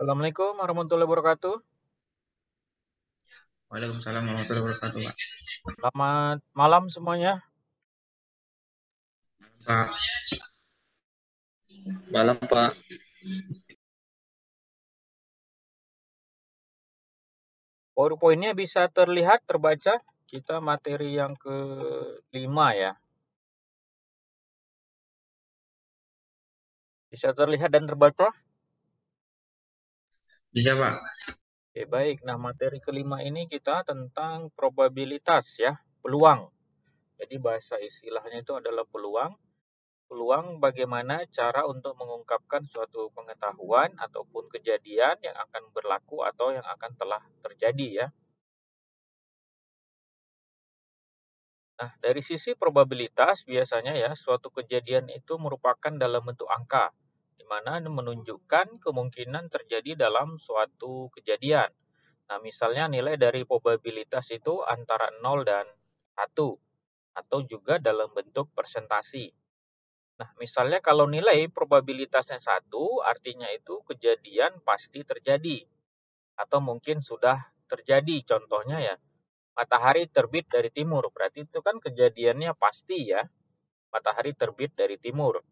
Assalamualaikum warahmatullahi wabarakatuh. Waalaikumsalam warahmatullahi wabarakatuh, Pak. Selamat malam semuanya. Pak. Malam, Pak. PowerPoint-nya bisa terlihat, terbaca. Kita materi yang ke-5 ya. Bisa terlihat dan terbaca? Bisa, Pak. Oke, baik. Nah, materi ke-5 ini kita tentang probabilitas ya, peluang. Jadi bahasa istilahnya itu adalah peluang. Peluang bagaimana cara untuk mengungkapkan suatu pengetahuan ataupun kejadian yang akan berlaku atau yang akan telah terjadi ya. Nah, dari sisi probabilitas biasanya ya, suatu kejadian itu merupakan dalam bentuk angka, di mana menunjukkan kemungkinan terjadi dalam suatu kejadian. Nah, misalnya nilai dari probabilitas itu antara 0 dan 1, atau juga dalam bentuk persentasi. Nah, misalnya kalau nilai probabilitasnya 1, artinya itu kejadian pasti terjadi, atau mungkin sudah terjadi. Contohnya ya, matahari terbit dari timur, berarti itu kan kejadiannya pasti ya, matahari terbit dari timur.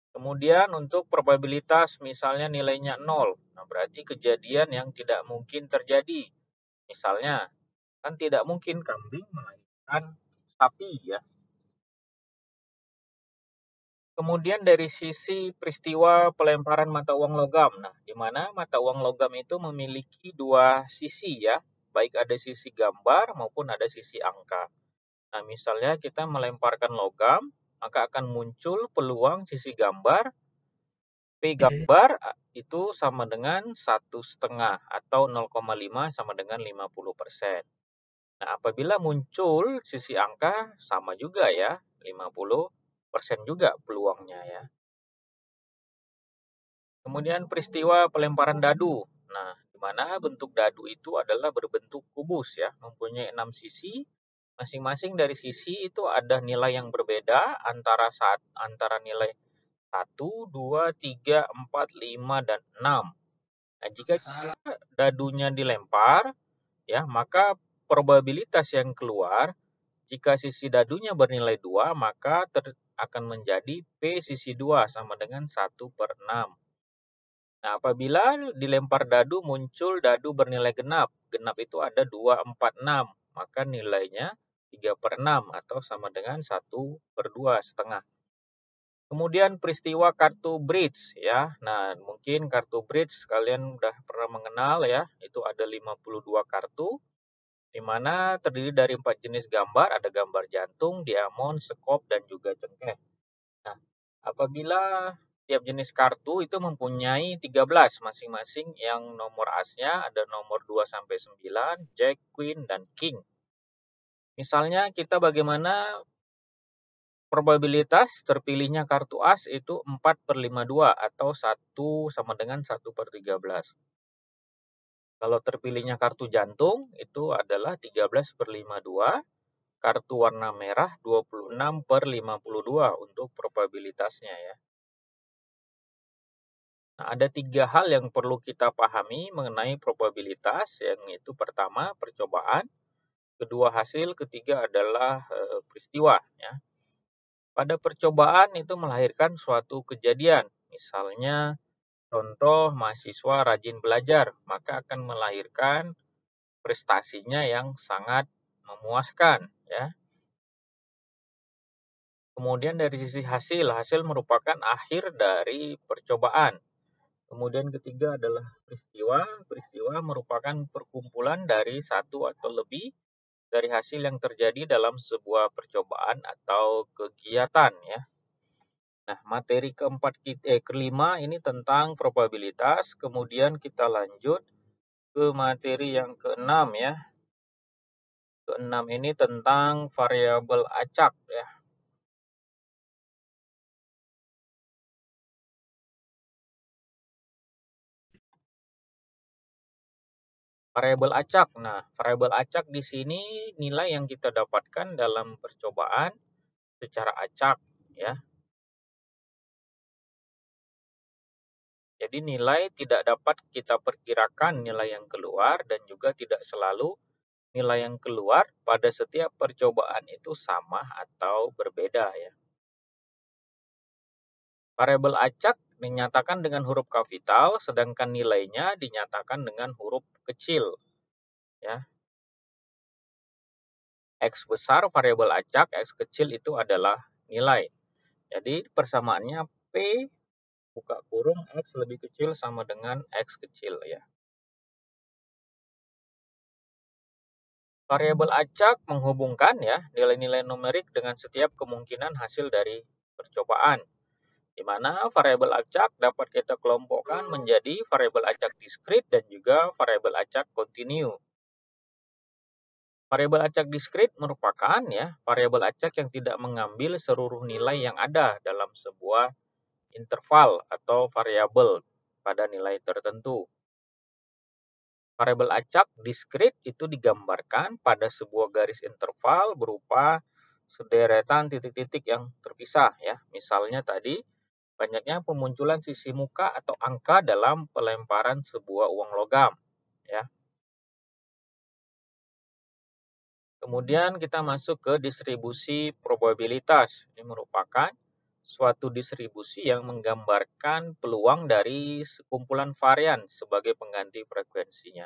Kemudian untuk probabilitas misalnya nilainya 0, nah berarti kejadian yang tidak mungkin terjadi. Misalnya, kan tidak mungkin kambing melahirkan sapi ya. Kemudian dari sisi peristiwa pelemparan mata uang logam, nah di mana mata uang logam itu memiliki dua sisi ya, baik ada sisi gambar maupun ada sisi angka. Nah, misalnya kita melemparkan logam, maka akan muncul peluang sisi gambar. P gambar itu sama dengan 1,5 atau 0,5 sama dengan 50%. Nah, apabila muncul sisi angka, sama juga ya, 50% juga peluangnya ya. Kemudian peristiwa pelemparan dadu. Nah, di mana bentuk dadu itu adalah berbentuk kubus ya, mempunyai 6 sisi. Masing-masing dari sisi itu ada nilai yang berbeda antara nilai 1, 2, 3, 4, 5, dan 6. Nah, jika dadunya dilempar, ya, maka probabilitas yang keluar, jika sisi dadunya bernilai 2, maka akan menjadi P sisi 2 sama dengan 1/6. Nah, apabila dilempar dadu muncul dadu bernilai genap. Genap itu ada 2, 4, 6. Maka nilainya 3/6 atau sama dengan 1/2,5. Kemudian peristiwa kartu bridge ya. Nah, mungkin kartu bridge kalian udah pernah mengenal ya. Itu ada 52 kartu, di mana terdiri dari 4 jenis gambar. Ada gambar jantung, diamond, sekop, dan juga cengkeh. Nah, apabila tiap jenis kartu itu mempunyai 13 masing-masing, yang nomor asnya ada nomor 2 sampai 9, Jack, Queen, dan King. Misalnya kita bagaimana probabilitas terpilihnya kartu as itu 4/52 atau 1 sama dengan 1/13. Kalau terpilihnya kartu jantung itu adalah 13/52, kartu warna merah 26/52 untuk probabilitasnya ya. Nah, ada 3 hal yang perlu kita pahami mengenai probabilitas, yang itu pertama percobaan, kedua hasil, ketiga adalah peristiwa ya. Pada percobaan itu melahirkan suatu kejadian, misalnya contoh mahasiswa rajin belajar, maka akan melahirkan prestasinya yang sangat memuaskan ya. Kemudian dari sisi hasil, hasil merupakan akhir dari percobaan. Kemudian ketiga adalah peristiwa. Peristiwa merupakan perkumpulan dari satu atau lebih dari hasil yang terjadi dalam sebuah percobaan atau kegiatan ya. Nah, materi kelima ini tentang probabilitas. Kemudian kita lanjut ke materi yang keenam ya. Keenam ini tentang variabel acak ya. Variabel acak. Nah, variabel acak di sini nilai yang kita dapatkan dalam percobaan secara acak ya. Jadi nilai tidak dapat kita perkirakan nilai yang keluar dan juga tidak selalu nilai yang keluar pada setiap percobaan itu sama atau berbeda ya. Variabel acak dinyatakan dengan huruf kapital, sedangkan nilainya dinyatakan dengan huruf kecil. Ya. X besar variabel acak, X kecil itu adalah nilai. Jadi persamaannya P buka kurung X lebih kecil sama dengan X kecil ya. Variabel acak menghubungkan ya nilai-nilai numerik dengan setiap kemungkinan hasil dari percobaan. Di mana variabel acak dapat kita kelompokkan menjadi variabel acak diskrit dan juga variabel acak kontinu. Variabel acak diskrit merupakan ya variabel acak yang tidak mengambil seluruh nilai yang ada dalam sebuah interval atau variabel pada nilai tertentu. Variabel acak diskrit itu digambarkan pada sebuah garis interval berupa sederetan titik-titik yang terpisah ya. Misalnya tadi banyaknya pemunculan sisi muka atau angka dalam pelemparan sebuah uang logam ya. Kemudian kita masuk ke distribusi probabilitas. Ini merupakan suatu distribusi yang menggambarkan peluang dari sekumpulan varian sebagai pengganti frekuensinya.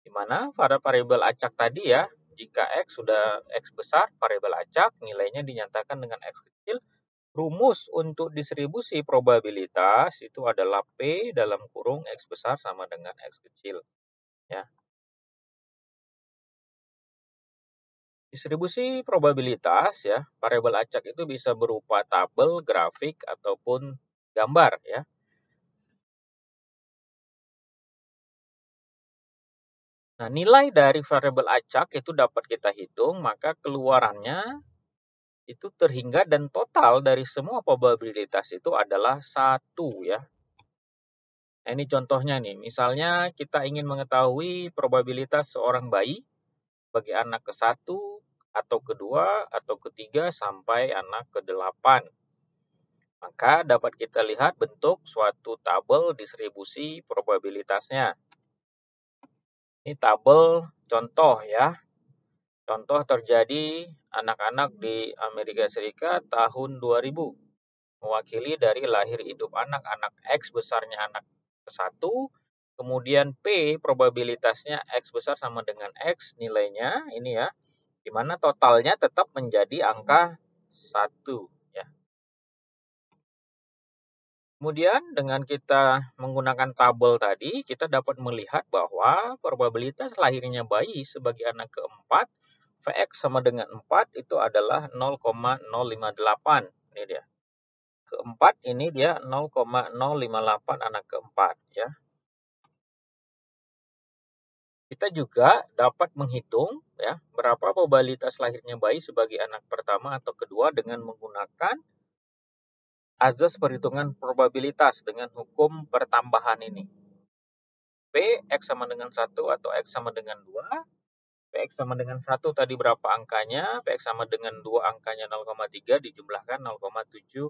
Di mana pada variabel acak tadi ya, jika X sudah X besar, variabel acak nilainya dinyatakan dengan X kecil. Rumus untuk distribusi probabilitas itu adalah P dalam kurung X besar sama dengan X kecil. Ya. Distribusi probabilitas ya, variabel acak itu bisa berupa tabel, grafik, ataupun gambar ya. Nah, nilai dari variabel acak itu dapat kita hitung, maka keluarannya itu terhingga dan total dari semua probabilitas itu adalah 1 ya. Nah, ini contohnya nih, misalnya kita ingin mengetahui probabilitas seorang bayi bagi anak ke-1 atau kedua atau ketiga sampai anak ke-8. Maka dapat kita lihat bentuk suatu tabel distribusi probabilitasnya. Ini tabel contoh ya. Contoh terjadi anak-anak di Amerika Serikat tahun 2000. Mewakili dari lahir hidup anak X besarnya anak ke-1, kemudian P probabilitasnya X besar sama dengan X nilainya, ini ya, di mana totalnya tetap menjadi angka 1. Ya. Kemudian dengan kita menggunakan tabel tadi, kita dapat melihat bahwa probabilitas lahirnya bayi sebagai anak keempat, Vx sama dengan 4 itu adalah 0,058. Ini dia. Keempat ini dia 0,058 anak keempat ya. Kita juga dapat menghitung ya berapa probabilitas lahirnya bayi sebagai anak pertama atau kedua dengan menggunakan azas perhitungan probabilitas dengan hukum pertambahan ini. P X sama dengan 1 atau X sama dengan 2. Px sama dengan 1 tadi berapa angkanya? Px sama dengan 2 angkanya 0,3 dijumlahkan 0,746.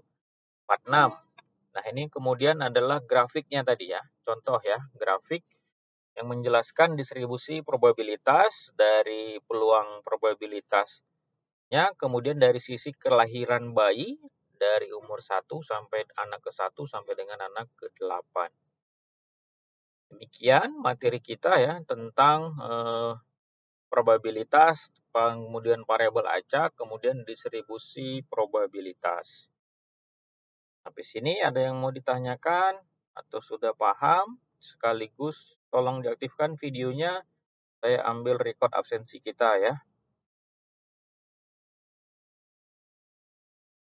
Nah, ini kemudian adalah grafiknya tadi ya. Contoh ya, grafik yang menjelaskan distribusi probabilitas dari peluang probabilitasnya, kemudian dari sisi kelahiran bayi dari umur 1 sampai anak ke-1 sampai dengan anak ke-8. Demikian materi kita ya tentang probabilitas, kemudian variabel acak, kemudian distribusi probabilitas. Sampai sini ada yang mau ditanyakan atau sudah paham? Sekaligus tolong diaktifkan videonya. Saya ambil record absensi kita ya.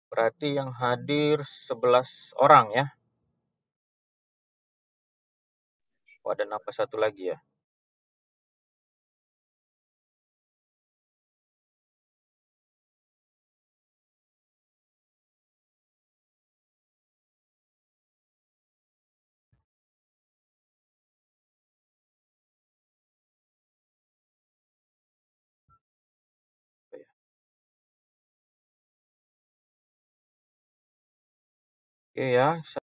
Berarti yang hadir 11 orang ya. Oh, ada nambah satu lagi ya. Oke ya.